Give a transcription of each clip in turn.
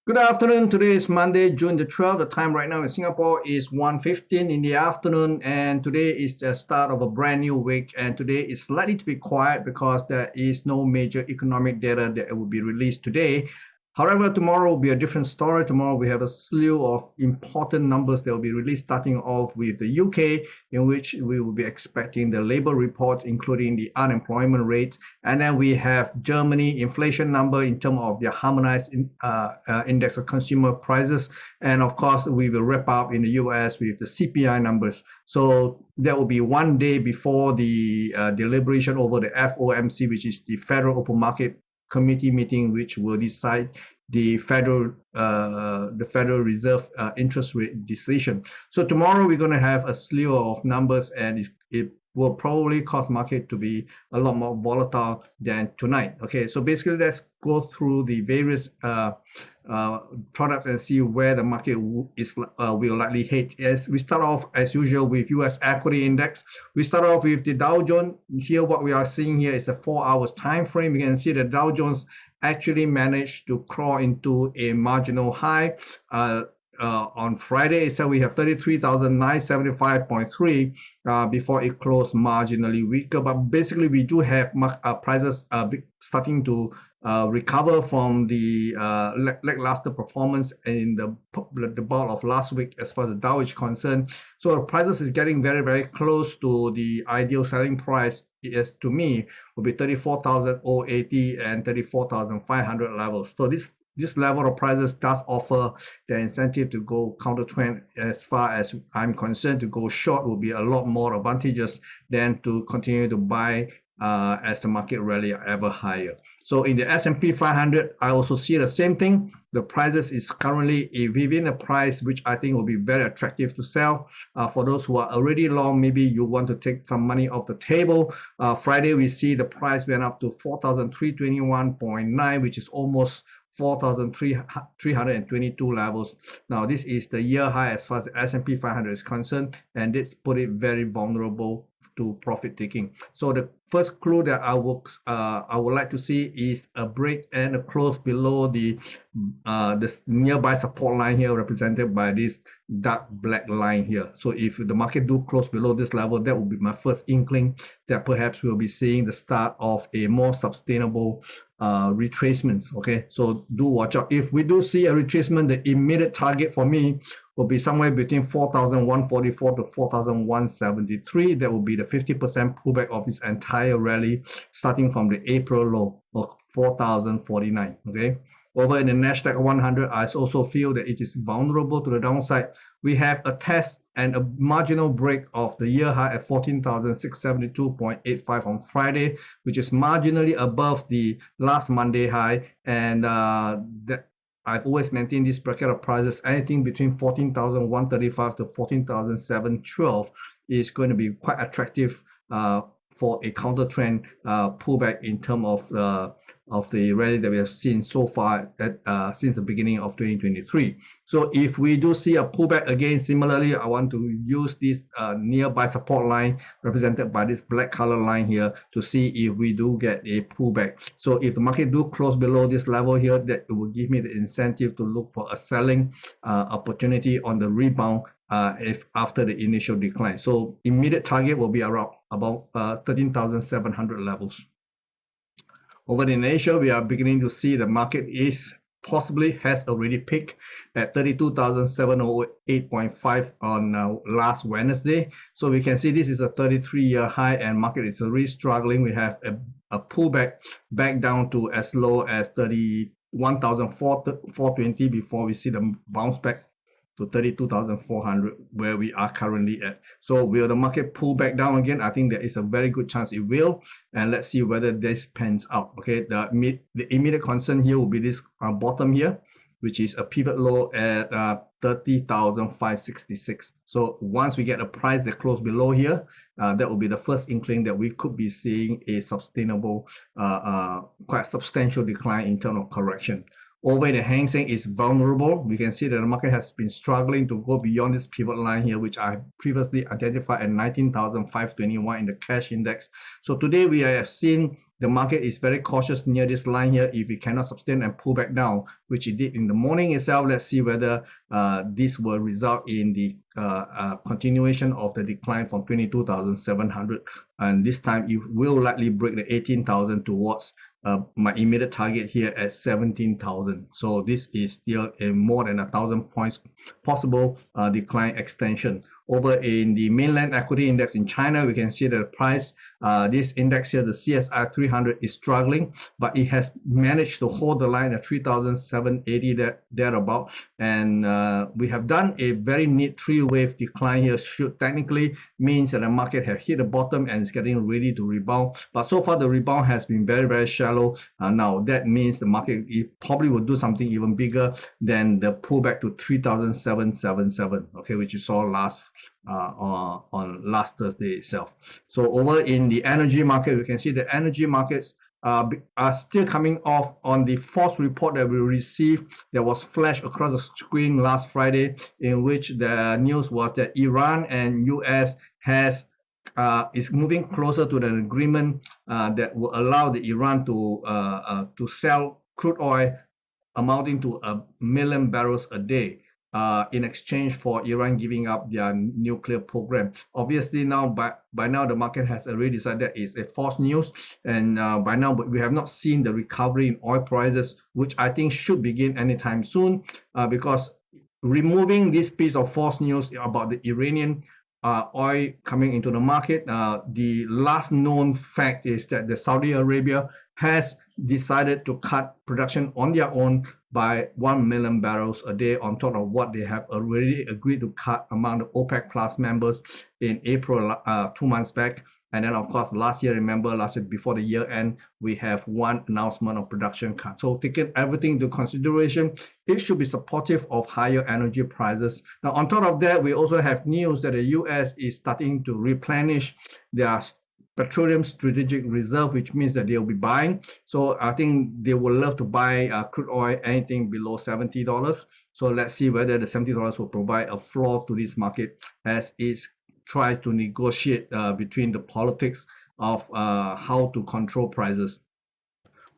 Good afternoon. Today is Monday, June the 12th. The time right now in Singapore is 1:15 in the afternoon, and today is the start of a brand new week. And today is likely to be quiet because there is no major economic data that will be released today. However, tomorrow will be a different story. Tomorrow we have a slew of important numbers that will be released, starting off with the UK, in which we will be expecting the labor reports, including the unemployment rate. And then we have Germany inflation number in terms of their harmonized index of consumer prices. And of course, we will wrap up in the US with the CPI numbers. So that will be one day before the deliberation over the FOMC, which is the Federal Open Market Committee meeting, which will decide the Federal Reserve interest rate decision. So tomorrow we're going to have a slew of numbers, and it will probably cause market to be a lot more volatile than tonight. Okay, so basically let's go through the various products and see where the market will likely head. As we start off as usual with US equity index, we start off with the Dow Jones. Here what we are seeing here is a 4 hours time frame. You can see the Dow Jones actually managed to crawl into a marginal high on Friday. So we have 33,975.3 before it closed marginally weaker. But basically we do have prices starting to recover from the lackluster performance in the bulk of last week as far as the Dow is concerned. So the prices is getting very, very close to the ideal selling price. Is to me will be 34,080 and 34,500 levels. So this level of prices does offer the incentive to go counter trend. As far as I'm concerned, to go short will be a lot more advantageous than to continue to buy as the market rally ever higher. So in the S&P 500, I also see the same thing. The prices is currently within a price which I think will be very attractive to sell. For those who are already long, maybe you want to take some money off the table. Friday, we see the price went up to 4,321.9, which is almost 4,322 levels. Now, this is the year high as far as the S&P 500 is concerned, and this put it very vulnerable to profit taking. So the first clue that I would like to see is a break and a close below the nearby support line here, represented by this dark black line here. So if the market do close below this level, that will be my first inkling that perhaps we'll be seeing the start of a more sustainable retracements. Okay, so do watch out. If we do see a retracement, the immediate target for me will be somewhere between 4,144 to 4,173. That will be the 50% pullback of this entire rally, starting from the April low of 4,049. Okay, over in the Nasdaq 100, I also feel that it is vulnerable to the downside. We have a test and a marginal break of the year high at 14,672.85 on Friday, which is marginally above the last Monday high. And that I've always maintained this bracket of prices, anything between 14,135 to 14,712 is going to be quite attractive for a counter trend pullback in terms of the rally that we have seen so far since the beginning of 2023. So if we do see a pullback again, similarly, I want to use this nearby support line represented by this black color line here to see if we do get a pullback. So if the market do close below this level here, that will give me the incentive to look for a selling opportunity on the rebound if after the initial decline. So immediate target will be around about 13,700 levels. Over in Asia, we are beginning to see the market is possibly has already peaked at 32,708.5 on last Wednesday. So we can see this is a 33-year high, and market is really struggling. We have a pullback back down to as low as 31,420 before we see the bounce back to 32,400 where we are currently at. So will the market pull back down again? I think there is a very good chance it will, and let's see whether this pans out. Okay, the immediate concern here will be this bottom here, which is a pivot low at 30,566. So once we get a price that close below here, that will be the first inkling that we could be seeing a sustainable, quite substantial decline in terms of correction. Over in the Hang Seng is vulnerable. We can see that the market has been struggling to go beyond this pivot line here, which I previously identified at 19,521 in the cash index. So today we have seen the market is very cautious near this line here. If it cannot sustain and pull back down, which it did in the morning itself, let's see whether this will result in the continuation of the decline from 22,700, and this time it will likely break the 18,000 towards my immediate target here at 17,000. So this is still a more than 1,000 points possible decline extension. Over in the mainland equity index in China, we can see that the price, this index here, the CSI 300, is struggling, but it has managed to hold the line at 3,780 thereabout. And we have done a very neat three-wave decline here, should technically means that the market has hit the bottom and is getting ready to rebound. But so far, the rebound has been very, very shallow. Now, that means the market probably will do something even bigger than the pullback to 3,777, okay, which you saw on last Thursday itself. So over in the energy market, we can see the energy markets are still coming off on the false report that we received that was flashed across the screen last Friday, in which the news was that Iran and US is moving closer to an agreement that will allow the Iran to sell crude oil amounting to 1 million barrels a day in exchange for Iran giving up their nuclear program. Obviously now, by now the market has already decided that it's a false news, and by now we have not seen the recovery in oil prices, which I think should begin anytime soon, because removing this piece of false news about the Iranian oil coming into the market, the last known fact is that the Saudi Arabia has decided to cut production on their own by 1 million barrels a day on top of what they have already agreed to cut among the OPEC Plus members in April 2 months back. And then, of course, last year, before the year end, we have one announcement of production cut. So taking everything into consideration, it should be supportive of higher energy prices. Now, on top of that, we also have news that the US is starting to replenish their petroleum strategic reserve, which means that they'll be buying. So I think they will love to buy crude oil anything below $70. So let's see whether the $70 will provide a floor to this market as it tries to negotiate between the politics of how to control prices.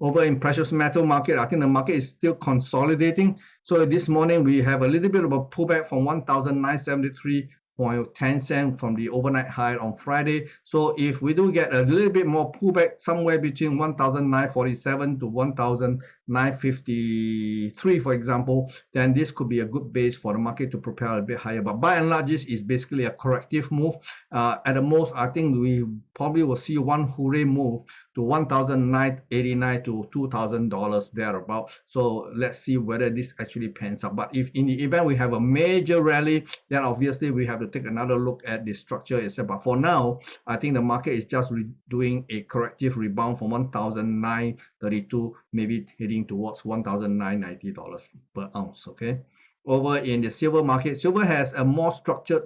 Over in precious metal market, I think the market is still consolidating. So this morning we have a little bit of a pullback from 1,973.10 cents from the overnight high on Friday. So if we do get a little bit more pullback somewhere between 1,947 to 1,953, for example, then this could be a good base for the market to propel a bit higher. But by and large, this is basically a corrective move. At the most, I think we probably will see one hooray move to 1,989 to $2,000 thereabout. So let's see whether this actually pans out. But if in the event we have a major rally, then obviously we have to take another look at the structure itself. But for now, I think the market is just doing a corrective rebound from 1,932, maybe heading towards $1,990 per ounce. Okay. Over in the silver market, silver has a more structured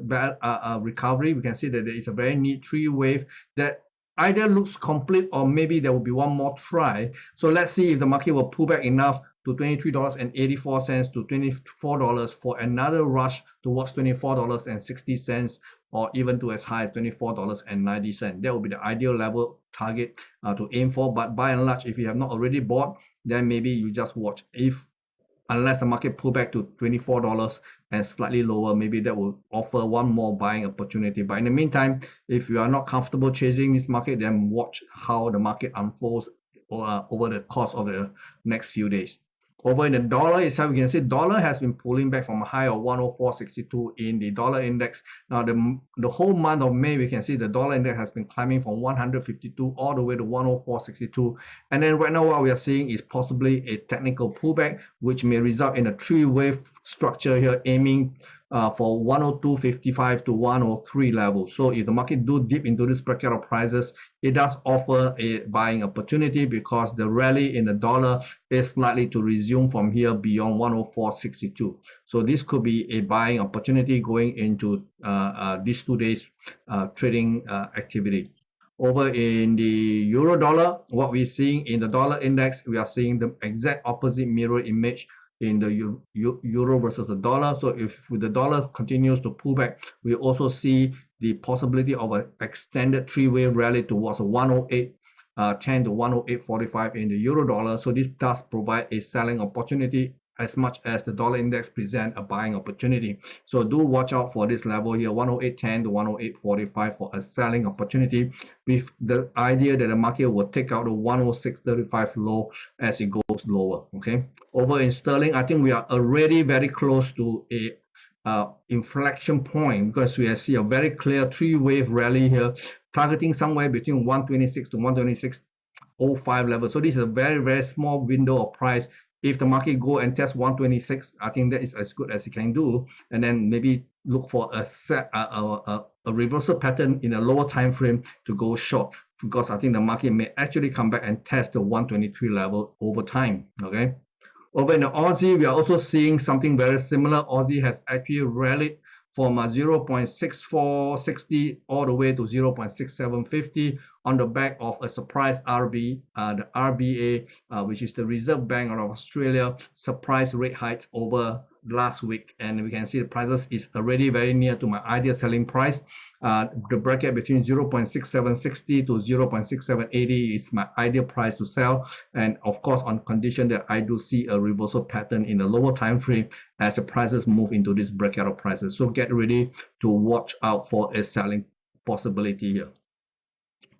recovery. We can see that there is a very neat three-wave that either looks complete or maybe there will be one more try. So let's see if the market will pull back enough to $23.84 to $24 for another rush towards $24.60 or even to as high as $24.90. That will be the ideal level target to aim for. But by and large, if you have not already bought, then maybe you just watch. Unless the market pull back to $24 and slightly lower, maybe that will offer one more buying opportunity. But in the meantime, if you are not comfortable chasing this market, then watch how the market unfolds over the course of the next few days. Over in the dollar itself, you can see dollar has been pulling back from a high of 104.62 in the dollar index. Now, the whole month of May, we can see the dollar index has been climbing from 152 all the way to 104.62. And then right now, what we are seeing is possibly a technical pullback, which may result in a three-wave structure here aiming for 102.55 to 103 level. So if the market do dip into this bracket of prices, it does offer a buying opportunity because the rally in the dollar is likely to resume from here beyond 104.62. So this could be a buying opportunity going into these 2 days trading activity. Over in the euro dollar, what we're seeing in the dollar index, we are seeing the exact opposite mirror image in the euro versus the dollar. So if the dollar continues to pull back, we also see the possibility of an extended three-wave rally towards a 108.10 to 108.45 in the euro dollar. So this does provide a selling opportunity as much as the dollar index present a buying opportunity. So do watch out for this level here, 108.10 to 108.45 for a selling opportunity, with the idea that the market will take out the 106.35 low as it goes lower. Okay, over in sterling, I think we are already very close to a inflection point, because we see a very clear three-wave rally here, targeting somewhere between 126 to 126.05 level. So this is a very, very small window of price. If the market go and test 126, I think that is as good as it can do, and then maybe look for a reversal pattern in a lower time frame to go short, because I think the market may actually come back and test the 123 level over time. Okay, over in the Aussie, we are also seeing something very similar. Aussie has actually rallied from 0.6460 all the way to 0.6750 on the back of a surprise the RBA, which is the Reserve Bank of Australia, surprise rate hikes over last week, and we can see the prices is already very near to my ideal selling price. The bracket between 0.6760 to 0.6780 is my ideal price to sell, and of course on condition that I do see a reversal pattern in the lower time frame as the prices move into this bracket of prices. So get ready to watch out for a selling possibility here.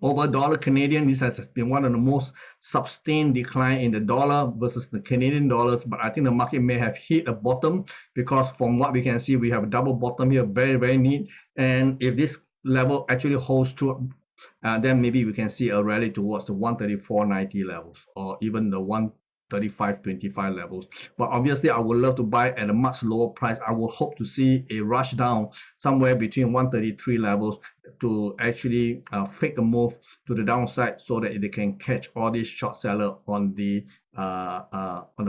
Over dollar Canadian, this has been one of the most sustained decline in the dollar versus the Canadian dollars, but I think the market may have hit a bottom, because from what we can see, we have a double bottom here, very, very neat. And if this level actually holds true, then maybe we can see a rally towards the 134.90 levels, or even the 135.25 levels. But obviously, I would love to buy at a much lower price. I will hope to see a rush down somewhere between 133 levels to actually fake a move to the downside, so that they can catch all these short seller on the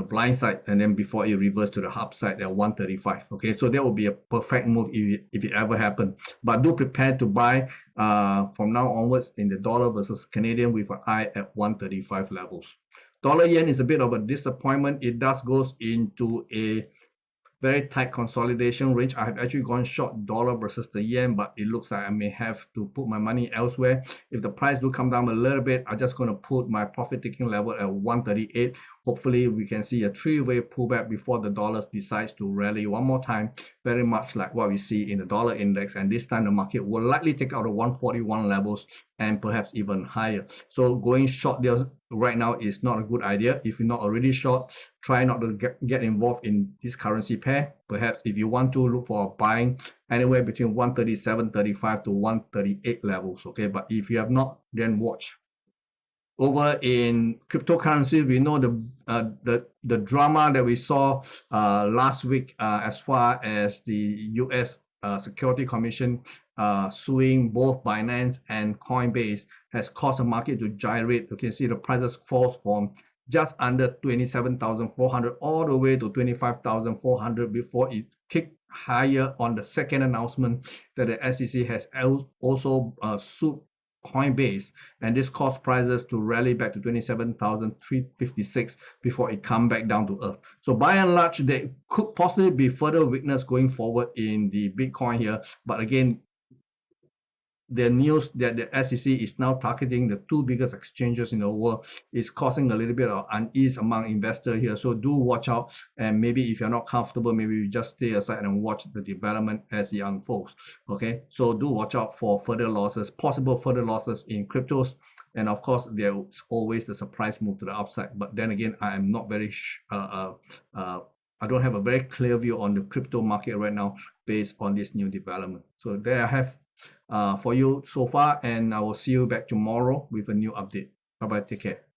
blind side, and then before it reverses to the upside at 135. Okay, so that would be a perfect move if it ever happened. But do prepare to buy from now onwards in the dollar versus Canadian with an eye at 135 levels. Dollar yen is a bit of a disappointment. It does goes into a very tight consolidation range. I have actually gone short dollar versus the yen, but it looks like I may have to put my money elsewhere. If the price do come down a little bit, I'm just going to put my profit taking level at 138. Hopefully we can see a three-wave pullback before the dollar decides to rally one more time, very much like what we see in the dollar index. And this time the market will likely take out the 141 levels and perhaps even higher. So going short there right now is not a good idea. If you're not already short, try not to get involved in this currency pair. Perhaps if you want to, look for buying anywhere between 137.35 to 138 levels. Okay, but if you have not, then watch. Over in cryptocurrency, we know the drama that we saw last week as far as the US Security Commission suing both Binance and Coinbase has caused the market to gyrate. You can see the prices fall from just under 27,400 all the way to 25,400 before it kicked higher on the second announcement that the SEC has also sued Coinbase, and this caused prices to rally back to 27,356 before it come back down to earth. So by and large, there could possibly be further weakness going forward in the Bitcoin here, but again, the news that the SEC is now targeting the two biggest exchanges in the world is causing a little bit of unease among investors here. So do watch out, and maybe if you're not comfortable, maybe you just stay aside and watch the development as it unfolds. Okay, so do watch out for further losses, possible further losses in cryptos, and of course there's always the surprise move to the upside. But then again, I am not very I don't have a very clear view on the crypto market right now based on this new development. So there I have for you so far, and I will see you back tomorrow with a new update. Bye bye, take care.